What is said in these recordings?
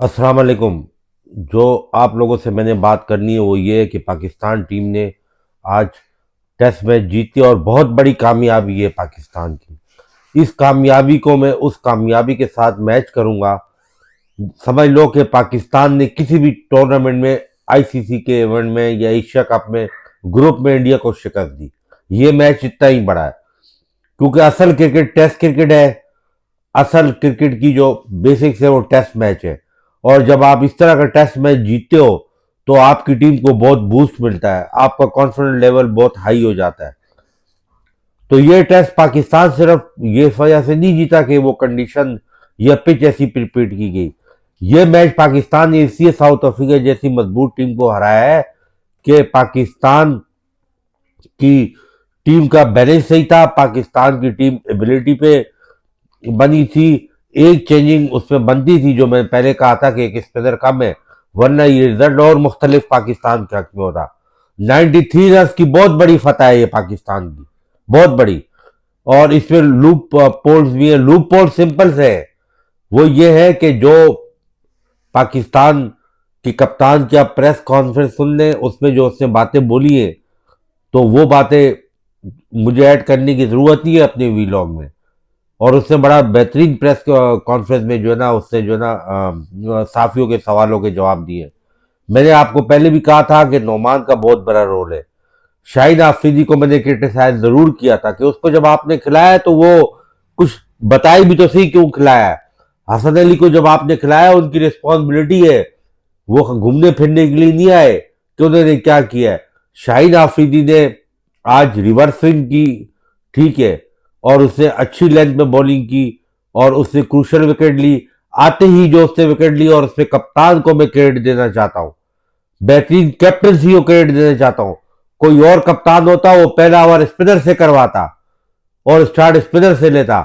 अस्सलाम वालेकुम। जो आप लोगों से मैंने बात करनी है वो ये है कि पाकिस्तान टीम ने आज टेस्ट मैच जीती और बहुत बड़ी कामयाबी है पाकिस्तान की। इस कामयाबी को मैं उस कामयाबी के साथ मैच करूंगा। समझ लो कि पाकिस्तान ने किसी भी टूर्नामेंट में, आईसीसी के इवेंट में या एशिया कप में, ग्रुप में इंडिया को शिकस्त दी। ये मैच इतना ही बड़ा है क्योंकि असल क्रिकेट टेस्ट क्रिकेट है। असल क्रिकेट की जो बेसिक्स है वो टेस्ट मैच है। और जब आप इस तरह का टेस्ट मैच जीतते हो तो आपकी टीम को बहुत बूस्ट मिलता है, आपका कॉन्फिडेंस लेवल बहुत हाई हो जाता है। तो ये टेस्ट पाकिस्तान सिर्फ ये वजह से नहीं जीता कि वो कंडीशन या पिच ऐसी प्रिपेयर की गई। ये मैच पाकिस्तान ने इसलिए साउथ अफ्रीका जैसी मजबूत टीम को हराया है कि पाकिस्तान की टीम का बैलेंस सही था। पाकिस्तान की टीम एबिलिटी पे बनी थी। एक चेंजिंग उसमें बनती थी, जो मैंने पहले कहा था कि एक स्पिनर कम है, वरना ये रिजल्ट और मुख्तलिफ पाकिस्तान के हक में होता। 93 रन की बहुत बड़ी फतह है ये पाकिस्तान की, बहुत बड़ी। और इसमें लूप पोल्स भी है। लूप पोल सिंपल से है, वो ये है कि जो पाकिस्तान की कप्तान की आप प्रेस कॉन्फ्रेंस सुन लें, उसमें जो उसने बातें बोली है तो वो बातें मुझे ऐड करने की जरूरत नहीं है अपने वीलॉग में। और उसने बड़ा बेहतरीन प्रेस कॉन्फ्रेंस में जो है ना, उसने जो है ना साफियों के सवालों के जवाब दिए। मैंने आपको पहले भी कहा था कि नोमान का बहुत बड़ा रोल है। शाहिद आफरीदी को मैंने क्रिटिसाइज जरूर किया था कि उसको जब आपने खिलाया तो वो कुछ बताए भी तो सही क्यों खिलाया है। हसन अली को जब आपने खिलाया, उनकी रिस्पॉन्सिबिलिटी है, वो घूमने फिरने के लिए नहीं आए कि उन्होंने क्या किया है। शाहिद आफरीदी ने आज रिवर्स स्विंग की, ठीक है, और उसने अच्छी लेंथ में बॉलिंग की और उसने क्रूशल विकेट ली। आते ही जो उसने विकेट ली, और उसमें कप्तान को मैं क्रेडिट देना चाहता हूं, बेहतरीन कैप्टनसी को क्रेडिट देना चाहता हूं। कोई और कप्तान होता वो पहला ओवर स्पिनर से करवाता और स्टार्ट स्पिनर से लेता,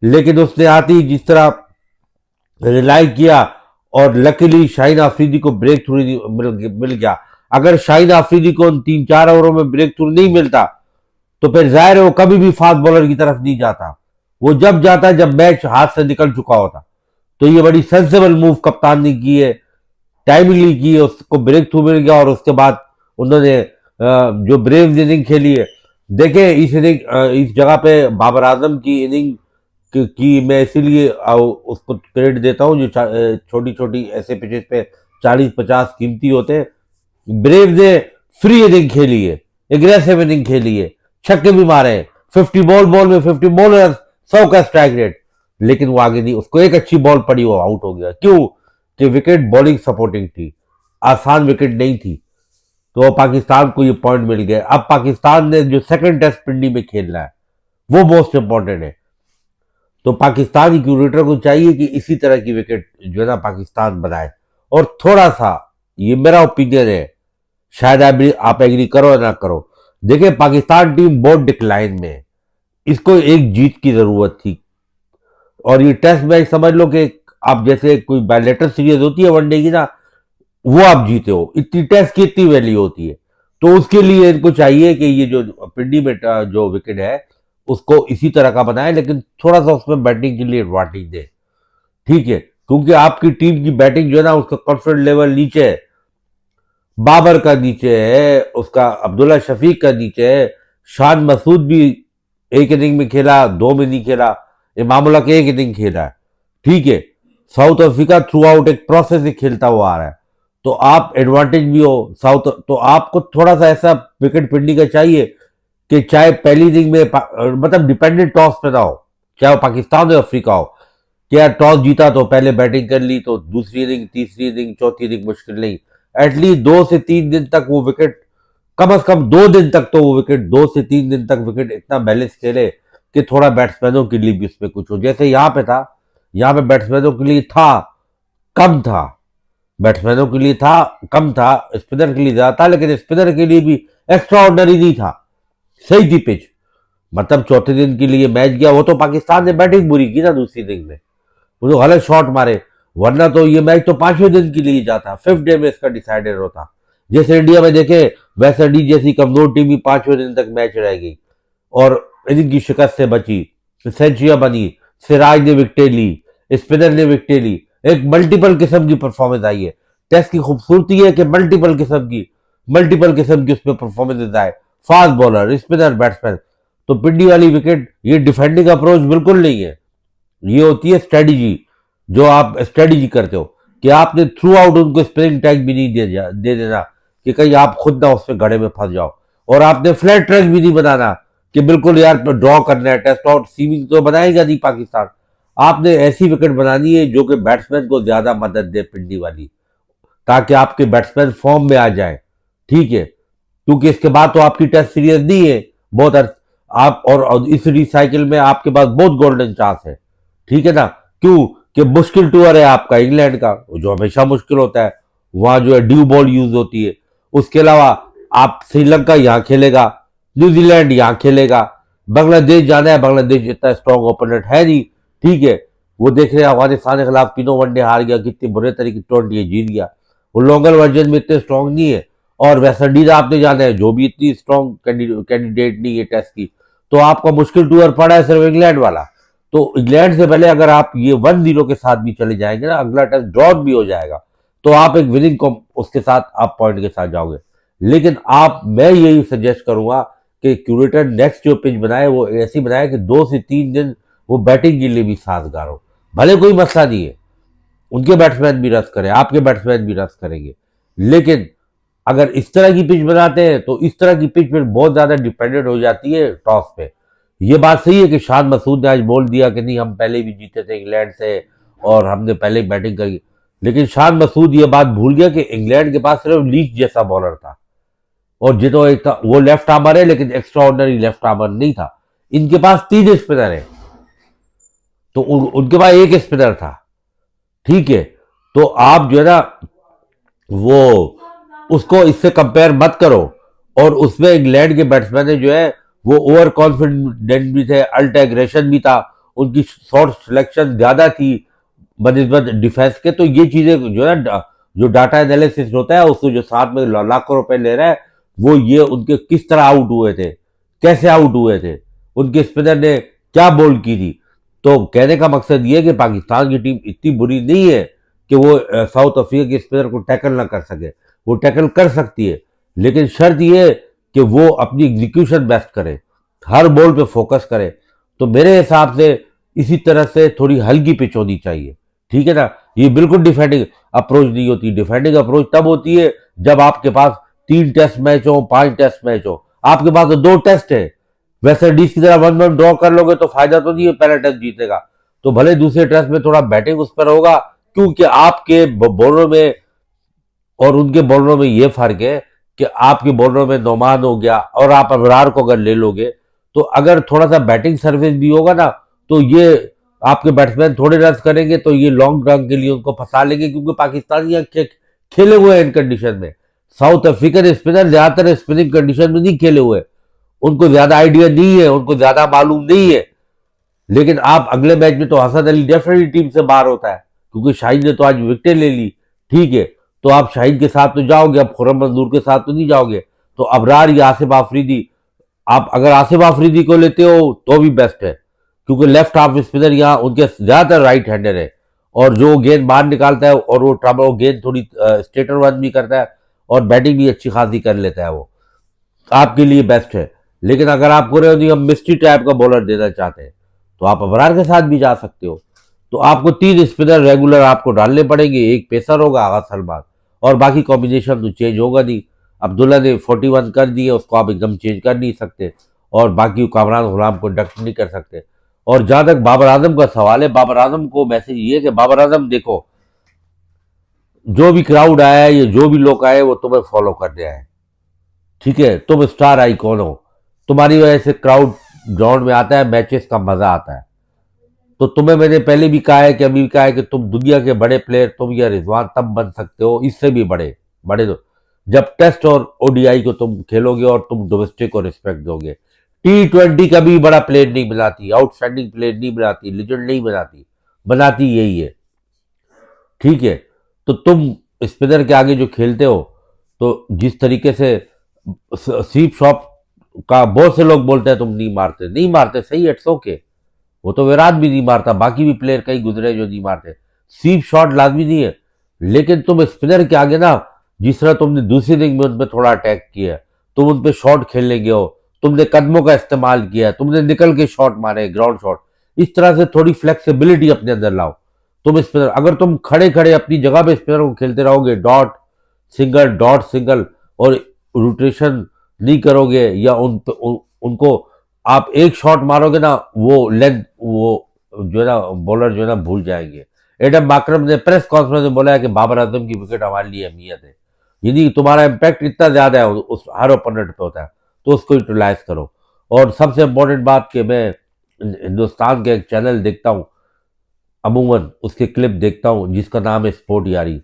लेकिन उसने आती ही जिस तरह रिलाई किया, और लकीली शाहीन आफरीदी को ब्रेक थ्रू मिल गया। अगर शाहीन आफरीदी को उन 3-4 ओवरों में ब्रेक थ्रू नहीं मिलता तो फिर जाहिर है वो कभी भी फास्ट बॉलर की तरफ नहीं जाता। वो जब जाता है जब मैच हाथ से निकल चुका होता। तो ये बड़ी सेंसेबल मूव कप्तान ने की है, टाइमली की है, उसको ब्रेक थ्रू मिल गया। और उसके बाद उन्होंने जो ब्रेव इनिंग खेली है, देखे इस इनिंग, इस जगह पे बाबर आजम की इनिंग की मैं इसीलिए उसको क्रेडिट देता हूँ, जो छोटी छोटी ऐसे पिचेस पे 40-50 कीमती होते हैं। ब्रेव ने फ्री इनिंग खेली है, एग्रेसिव इनिंग खेली है, छक्के भी मारे हैं। 50 बॉल बॉल में 50 बॉलर, 100 का स्ट्राइक रेट, लेकिन वो आगे नहीं। उसको एक अच्छी बॉल पड़ी, वो आउट हो गया। क्यों? कि विकेट बॉलिंग सपोर्टिंग थी, आसान विकेट नहीं थी। तो पाकिस्तान को ये पॉइंट मिल गया। अब पाकिस्तान ने जो सेकंड टेस्ट पिंडी में खेलना है वो मोस्ट इंपॉर्टेंट है। तो पाकिस्तानी क्यूरेटर को चाहिए कि इसी तरह की विकेट जो है ना पाकिस्तान बनाए। और थोड़ा सा, ये मेरा ओपिनियन है, शायद आप एग्री करो या ना करो, देखिए पाकिस्तान टीम बहुत डिक्लाइन में है। इसको एक जीत की जरूरत थी। और ये टेस्ट मैच समझ लो कि आप जैसे कोई बायलेटर सीरीज होती है वनडे की ना, वो आप जीते हो, इतनी टेस्ट की इतनी वैल्यू होती है। तो उसके लिए इनको चाहिए कि ये जो पिंडी में जो विकेट है उसको इसी तरह का बनाए, लेकिन थोड़ा सा उसमें बैटिंग के लिए एडवांटेज दे, ठीक है, क्योंकि आपकी टीम की बैटिंग जो है ना उसका कॉन्फिडेंस लेवल नीचे है। बाबर का नीचे है, उसका अब्दुल्ला शफीक का नीचे है। शान मसूद भी एक इनिंग में खेला, दो में नहीं खेला। इमामुल्ला के एक इनिंग खेला है, ठीक है। साउथ अफ्रीका थ्रू आउट एक प्रोसेस ही खेलता हुआ आ रहा है। तो आप एडवांटेज भी हो साउथ, तो आपको थोड़ा सा ऐसा विकेट पिंडी का चाहिए कि चाहे पहली इनिंग में मतलब डिपेंडेंट टॉस पे ना हो, चाहे वो पाकिस्तान हो अफ्रीका हो, कि यार टॉस जीता तो पहले बैटिंग कर ली, तो दूसरी इनिंग, तीसरी इनिंग, चौथी इनिंग मुश्किल नहीं। एटलीस्ट 2 से 3 दिन तक वो विकेट, कम से कम 2 दिन तक तो वो विकेट, 2 से 3 दिन तक विकेट इतना बैलेंस खेले कि थोड़ा बैट्समैनों के लिए भी उसमें कुछ हो। जैसे यहाँ पे था, यहाँ पे बैट्समैनों के लिए था, कम था, बैट्समैनों के लिए था कम था, स्पिनर के लिए ज्यादा था, लेकिन स्पिनर के लिए भी एक्स्ट्रा ऑर्डनरी नहीं था, सही थी पिच। मतलब चौथे दिन के लिए मैच गया। वो तो पाकिस्तान ने बैटिंग बुरी की ना दूसरी दिन में, वो तो गलत शॉट मारे, वरना तो ये मैच तो 5वें दिन के लिए जाता, 5th डे में इसका डिसाइडेड होता। जैसे इंडिया में देखे, वेस्ट इंडीज जैसी कमजोर टीम भी 5वें दिन तक मैच रह गई और इनकी शिकस्त से बची, सेंचुरियां बनी, सिराज ने विकेटें ली, स्पिनर ने विकेटें ली, एक मल्टीपल किस्म की परफॉर्मेंस आई है। टेस्ट की खूबसूरती है कि मल्टीपल किस्म की उसमें परफॉर्मेंस आए, फास्ट बॉलर, स्पिनर, बैट्समैन। तो पिंडी वाली विकेट ये डिफेंडिंग अप्रोच बिल्कुल नहीं है, ये होती है स्ट्रेटजी। जो आप स्ट्रेटजी करते हो कि आपने थ्रू आउट उनको स्पिनिंग टैग भी नहीं दे देना कि कहीं आप खुद ना उसमें घड़े में फंस जाओ, और आपने फ्लैट ट्रैक भी नहीं बनाना कि बिल्कुल यार ड्रॉ करना है, टेस्ट आउट सीमिंग तो बनाएगा नहीं पाकिस्तान। आपने ऐसी विकेट बनानी है जो कि बैट्समैन को ज्यादा मदद दे पिंडी वाली, ताकि आपके बैट्समैन फॉर्म में आ जाए। ठीक है, क्योंकि इसके बाद तो आपकी टेस्ट सीरीज नहीं है बहुत आप, और इस रिसाइकिल में आपके पास बहुत गोल्डन चांस है। ठीक है ना, क्यों कि मुश्किल टूर है आपका इंग्लैंड का, जो हमेशा मुश्किल होता है, वहां जो है ड्यू बॉल यूज होती है। उसके अलावा आप श्रीलंका यहाँ खेलेगा, न्यूजीलैंड यहाँ खेलेगा, बांग्लादेश जाना है, बांग्लादेश इतना स्ट्रॉन्ग ओपोनेंट है नहीं। ठीक है, वो देख रहे हैं अफगानिस्तान के खिलाफ तीनों वनडे हार गया, कितने बुरे तरीके ट्वेंटी जीत गया, वो लॉन्गर वर्जन में इतने स्ट्रॉन्ग नहीं है। और वेस्ट इंडीज आपने जाना है, जो भी इतनी स्ट्रॉन्ग कैंडिडेट नहीं है टेस्ट की। तो आपका मुश्किल टूर पड़ा है सिर्फ इंग्लैंड वाला। तो इंग्लैंड से पहले अगर आप ये 1-0 के साथ भी चले जाएंगे ना, अगला टेस्ट ड्रॉ भी हो जाएगा, तो आप एक विनिंग को उसके साथ आप पॉइंट के साथ जाओगे। लेकिन मैं यही सजेस्ट करूंगा कि क्यूरेटर नेक्स्ट जो पिच बनाए वो ऐसी बनाए कि 2 से 3 दिन वो बैटिंग के लिए भी साजगार हो। भले कोई मसला नहीं है, उनके बैट्समैन भी रस करें, आपके बैट्समैन भी रस करेंगे, लेकिन अगर इस तरह की पिच बनाते हैं तो इस तरह की पिच फिर बहुत ज्यादा डिपेंडेंट हो जाती है टॉस पे। ये बात सही है कि शान मसूद ने आज बोल दिया कि नहीं हम पहले भी जीते थे इंग्लैंड से और हमने पहले बैटिंग करी, लेकिन शान मसूद ये बात भूल गया कि इंग्लैंड के पास सिर्फ लीच जैसा बॉलर था, और जितो एक था वो लेफ्ट आर्मर है, लेकिन एक्स्ट्रा ऑर्डनरी लेफ्ट आर्मर नहीं था। इनके पास 3 स्पिनर है, तो उनके पास एक स्पिनर था। ठीक है, तो आप जो है ना वो उसको इससे कंपेयर मत करो। और उसमें इंग्लैंड के बैट्समैन ने जो है वो ओवर कॉन्फिडेंट भी थे, अल्ट एग्रेशन भी था, उनकी शॉट सिलेक्शन ज्यादा थी बनिस्बत डिफेंस के। तो ये चीजें जो है जो डाटा एनालिसिस होता है उसको जो साथ में लाखों रुपए ले रहा है, वो ये उनके किस तरह आउट हुए थे, कैसे आउट हुए थे, उनके स्पिनर ने क्या बॉल की थी। तो कहने का मकसद ये है कि पाकिस्तान की टीम इतनी बुरी नहीं है कि वो साउथ अफ्रीका के स्पिनर को टैकल ना कर सके, वो टैकल कर सकती है, लेकिन शर्त ये है कि वो अपनी एग्जीक्यूशन बेस्ट करे, हर बॉल पे फोकस करे। तो मेरे हिसाब से इसी तरह से थोड़ी हल्की पिच होनी चाहिए। ठीक है ना, ये बिल्कुल डिफेंडिंग अप्रोच नहीं होती। डिफेंडिंग अप्रोच तब होती है जब आपके पास 3 टेस्ट मैच हो, 5 टेस्ट मैच हो। आपके पास तो 2 टेस्ट है, वेस्ट इंडीज की तरह 1-1 ड्रॉ कर लोगे तो फायदा तो नहीं है, पहला टेस्ट जीतेगा तो भले दूसरे टेस्ट में थोड़ा बैटिंग उस पर होगा, क्योंकि आपके बॉलर में और उनके बॉलरों में ये फर्क है कि आपके बॉलरों में नोमान हो गया और आप अबरार को अगर ले लोगे, तो अगर थोड़ा सा बैटिंग सर्विस भी होगा ना, तो ये आपके बैट्समैन थोड़े रन करेंगे तो ये लॉन्ग रन के लिए उनको फंसा लेंगे, क्योंकि पाकिस्तान यहाँ खेले हुए हैं इन कंडीशन में। साउथ अफ्रीकन स्पिनर ज्यादातर स्पिनिंग कंडीशन में नहीं खेले हुए, उनको ज्यादा आइडिया नहीं है, उनको ज्यादा मालूम नहीं है। लेकिन आप अगले मैच में तो हसन अली डेफिनेटली टीम से बाहर होता है, क्योंकि शाहिद ने तो आज विकेटें ले ली। ठीक है, तो आप शाहिद के साथ तो जाओगे, अब खुर्रम मंजूर के साथ तो नहीं जाओगे। तो अबरार या आसिफ आफरीदी, आप अगर आसिफ आफरीदी को लेते हो तो भी बेस्ट है, क्योंकि लेफ्ट हाफ स्पिनर यहाँ उनके ज्यादातर राइट हैंडर है, और जो गेंद बाहर निकालता है और वो ट्रबल वो गेंद थोड़ी स्टेटर वन भी करता है और बैटिंग भी अच्छी खासी कर लेता है, वो आपके लिए बेस्ट है। लेकिन अगर आपको हम मिस्ट्री टाइप का बॉलर देना चाहते हैं तो आप अबरार के साथ भी जा सकते हो। तो आपको 3 स्पिनर रेगुलर आपको डालने पड़ेंगे, एक पेसर होगा आगा सलमान, और बाकी कॉम्बिनेशन तो चेंज होगा नहीं। अब्दुल्ला ने 41 कर दिए, उसको आप एकदम चेंज कर नहीं सकते, और बाकी कामरान गुलाम को डक्ट नहीं कर सकते। और जहां तक बाबर आजम का सवाल है, बाबर आजम को मैसेज ये कि बाबर आजम देखो, जो भी क्राउड आया है या जो भी लोग आए वो तुम्हें फॉलो करने आए। ठीक है, तुम स्टार आइकॉन हो, तुम्हारी वजह से क्राउड ग्राउंड में आता है, मैचेस का मजा आता है। तो तुम्हें मैंने पहले भी कहा है कि अभी भी कहा है कि तुम दुनिया के बड़े प्लेयर, तुम या रिजवान तब बन सकते हो, इससे भी बड़े बड़े तो जब टेस्ट और ओडीआई को तुम खेलोगे और तुम डोमेस्टिक को रिस्पेक्ट दोगे। T20 कभी बड़ा प्लेयर नहीं बनाती, आउटस्टैंडिंग प्लेयर नहीं बनाती, लेजेंड नहीं बनाती, बनाती यही है। ठीक है, तो तुम स्पिनर के आगे जो खेलते हो, तो जिस तरीके से सीप शॉप का बहुत से लोग बोलते हैं तुम नहीं मारते, नहीं मारते, सही, इट्स ओके, वो तो विराट भी नहीं मारता, बाकी भी प्लेयर कई गुजरे जो नहीं मारते। सीप शॉट लाजमी नहीं है, लेकिन तुम स्पिनर के आगे ना, जिस तरह तुमने दूसरी इनिंग में उन पर थोड़ा अटैक किया, तुम उन पर शॉट खेलने गए हो, तुमने कदमों का इस्तेमाल किया, तुमने निकल के शॉट मारे, ग्राउंड शॉट, इस तरह से थोड़ी फ्लेक्सिबिलिटी अपने अंदर लाओ। तुम स्पिनर, अगर तुम खड़े खड़े अपनी जगह पे स्पिनर को खेलते रहोगे, डॉट सिंगल और रोटेशन नहीं करोगे, या उनको आप एक शॉट मारोगे ना, वो लेंथ, वो जो है ना बॉलर जो है ना भूल जाएंगे। एडम माकरम ने प्रेस कॉन्फ्रेंस में बोला है कि बाबर आजम की विकेट हमारे लिए अहमियत है, यानी तुम्हारा इम्पैक्ट इतना ज्यादा है उस हर ओपोनेंट पे होता है, तो उसको यूटिलाइज करो। और सबसे इम्पोर्टेंट बात कि मैं हिंदुस्तान के एक चैनल देखता हूँ, अमूमन उसके क्लिप देखता हूँ जिसका नाम है स्पोर्ट यारी।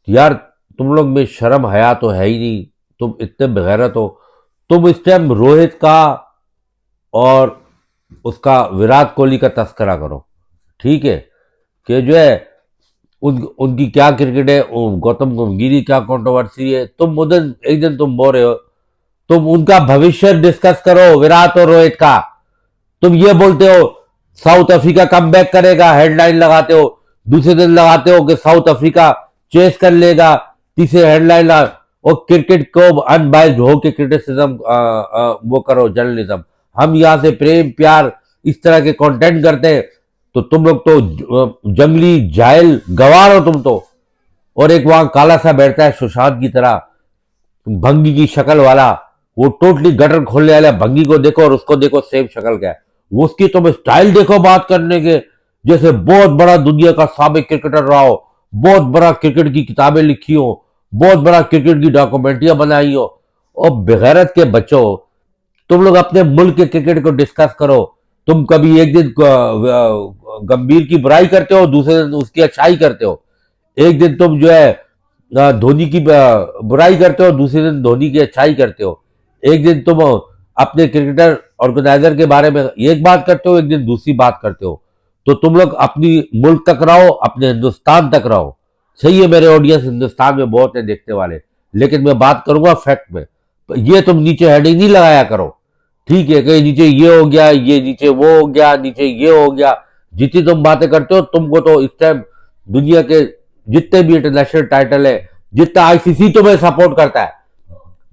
यार तुम लोग में शर्म हया तो है ही नहीं, तुम इतने बेगैरत हो। तुम इस टाइम रोहित का और उसका विराट कोहली का तस्करा करो, ठीक है, कि जो है उनकी क्या क्रिकेट है, गौतम गंभीर की क्या कंट्रोवर्सी है। तुम उधर एक दिन तुम बोल रहे हो, तुम उनका भविष्य डिस्कस करो, विराट और रोहित का। तुम ये बोलते हो साउथ अफ्रीका कमबैक करेगा, हेडलाइन लगाते हो, दूसरे दिन लगाते हो कि साउथ अफ्रीका चेस कर लेगा, तीसरे हेडलाइन ला, और क्रिकेट को अनबाइज्ड हो के क्रिटिसिज्म वो करो, जर्नलिज्म। हम यहाँ से प्रेम प्यार इस तरह के कंटेंट करते हैं, तो तुम लोग तो जंगली जायल गवार हो तुम तो। और एक वहां काला सा बैठता है सुशांत की तरह, भंगी की शक्ल वाला, वो टोटली गटर खोलने वाला। भंगी को देखो और उसको देखो, सेम शक्ल क्या है वो, उसकी तुम स्टाइल देखो बात करने के, जैसे बहुत बड़ा दुनिया का साबिक क्रिकेटर रहा हो, बहुत बड़ा क्रिकेट की किताबें लिखी हो, बहुत बड़ा क्रिकेट की डॉक्यूमेंट्रियां बनाई हो। और बेगैरत के बच्चों, तुम लोग अपने मुल्क के क्रिकेट को डिस्कस करो। तुम कभी एक दिन गंभीर की बुराई करते हो, दूसरे दिन उसकी अच्छाई करते हो। एक दिन तुम जो है धोनी की बुराई करते हो, दूसरे दिन धोनी की अच्छाई करते हो। एक दिन तुम अपने क्रिकेटर ऑर्गेनाइजर के बारे में एक बात करते हो, एक दिन दूसरी बात करते हो। तो तुम लोग अपनी मुल्क तक रहो, अपने हिंदुस्तान तक रहो। सही है, मेरे ऑडियंस हिंदुस्तान में बहुत है देखने वाले, लेकिन मैं बात करूंगा फैक्ट में। ये तुम नीचे हेडिंग नहीं लगाया करो, ठीक है, कहीं नीचे ये हो गया, ये नीचे वो हो गया, नीचे ये हो गया। जितनी तुम बातें करते हो, तुमको तो इस टाइम दुनिया के जितने भी इंटरनेशनल टाइटल है, जितना आईसीसी तुम्हें सपोर्ट करता है,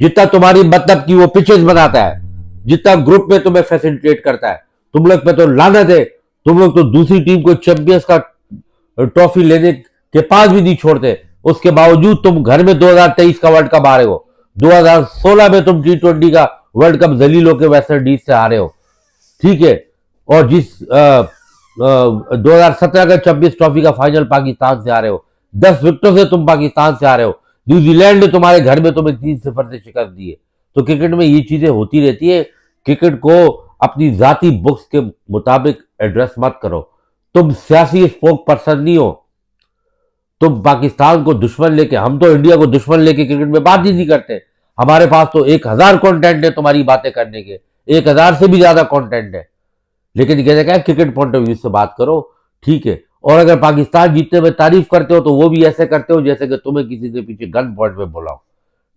जितना तुम्हारी मतलब की वो पिचेस बनाता है, जितना ग्रुप में तुम्हें फैसिलिटेट करता है, तुम लोग पे तो लानत है। तुम लोग तो दूसरी टीम को चैंपियंस का ट्रॉफी लेने के पास भी नहीं छोड़ते, उसके बावजूद तुम घर में 2023 का वर्ल्ड कप आ रहे हो। 2016 में तुम T20 का वर्ल्ड कप जलील होकर वेस्ट इंडीज से आ रहे हो, ठीक है। और जिस 2017 का चैंपियंस ट्रॉफी का फाइनल पाकिस्तान से आ रहे हो, 10 विकेटों से तुम पाकिस्तान से आ रहे हो। न्यूजीलैंड ने तुम्हारे घर में तुम्हें 3-0 से शिकस्त दी है। तो क्रिकेट में ये चीजें होती रहती है। क्रिकेट को अपनी जाती बुक्स के मुताबिक एड्रेस मत करो। तुम सियासी स्पोक पर्सन नहीं हो। तुम पाकिस्तान को दुश्मन लेके, हम तो इंडिया को दुश्मन लेके क्रिकेट में बात ही नहीं करते। हमारे पास तो 1000 कंटेंट है तुम्हारी बातें करने के, 1000 से भी ज्यादा कंटेंट है। लेकिन कहते क्या, क्रिकेट पॉइंट ऑफ व्यू से बात करो, ठीक है। और अगर पाकिस्तान जीतने में तारीफ करते हो, तो वो भी ऐसे करते हो जैसे कि तुम्हें किसी के पीछे गन पॉइंट में बोला हो,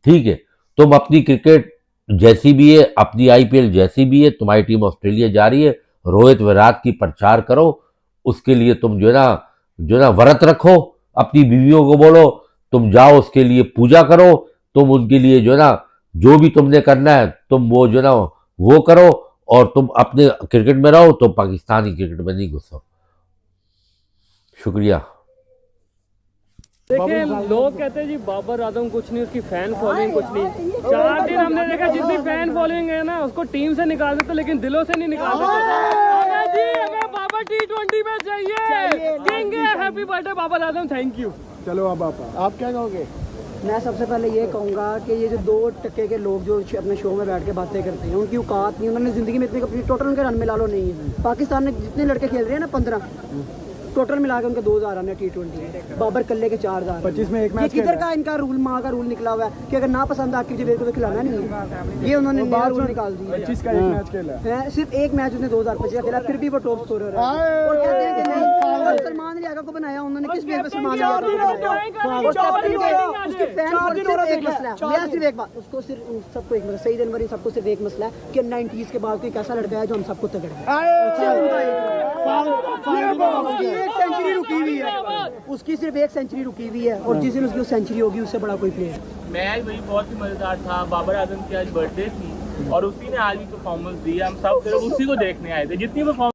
ठीक है। तुम अपनी क्रिकेट जैसी भी है, अपनी आईपीएल जैसी भी है, तुम्हारी टीम ऑस्ट्रेलिया जा रही है, रोहित विराट की प्रचार करो। उसके लिए तुम जो है ना व्रत रखो, अपनी बीवियों को बोलो तुम जाओ उसके लिए पूजा करो, तुम उनके लिए जो है ना जो भी तुमने करना है तुम वो जो है ना वो करो, और तुम अपने क्रिकेट में रहो, तो पाकिस्तानी क्रिकेट में नहीं घुसो। शुक्रिया। देखिए, लोग कहते हैं जी बाबर आजम कुछ नहीं, उसकी फैन फॉलोइंग कुछ नहीं। 4 दिन हमने देखा, जितनी फैन फॉलोइंग है ना उसको टीम से निकाल सकते, लेकिन दिलों से नहीं निकाल सकते जी। हमें बाबर T20 में चाहिए, किंग है। Happy birthday Babar Azam, thank you. चलो अब आप क्या कहोगे? मैं सबसे पहले ये कहूँगा कि ये जो 2 टक्के के लोग जो अपने शो में बैठ के बातें करते हैं, उनकी औकात नहीं, उन्होंने ज़िंदगी में इतनी अपनी टोटल उनके रन मिला लो नहीं है। पाकिस्तान में जितने लड़के खेल रहे हैं ना 15 टोटल मिला के उनके 2000 रन है T20, बाबर कल्ले के 4000। 25 में एक मैच किधर का इनका रूल, माँ का रूल निकला हुआ है कि अगर ना पसंद आके मुझे को खिलाना नहीं है। ये उन्होंने नया रूल निकाल दिया। 25 का एक मैच खेला है, सिर्फ एक मैच उसने 2025 का खेला, फिर भी वो टॉप स्कोरर है। और कहते हैं कि नहीं, सलमान लियाका को बनाया उन्होंने, किस पे सलमान लियाका को बनाया? उसकी फैन सिर्फ एक मसला है, मेरा सिर्फ एक बात, उसको सिर्फ सबको एक मसला, सही जनवरी सबको सिर्फ एक मसला है कि 90s के बाद कोई कैसा लड़का है जो हम सबको तगड़ा है। उसकी एक सेंचुरी रुकी हुई है, उसकी सिर्फ एक सेंचुरी रुकी हुई है, और जिस दिन उसकी सेंचुरी होगी उससे बड़ा कोई प्लेयर। मैच भाई बहुत ही मजेदार था। बाबर आजम की आज बर्थडे थी और उसी ने आज भी परफॉर्मेंस दी। हम सब सिर्फ उसी को देखने आए थे। जितनी परफॉर्मेंस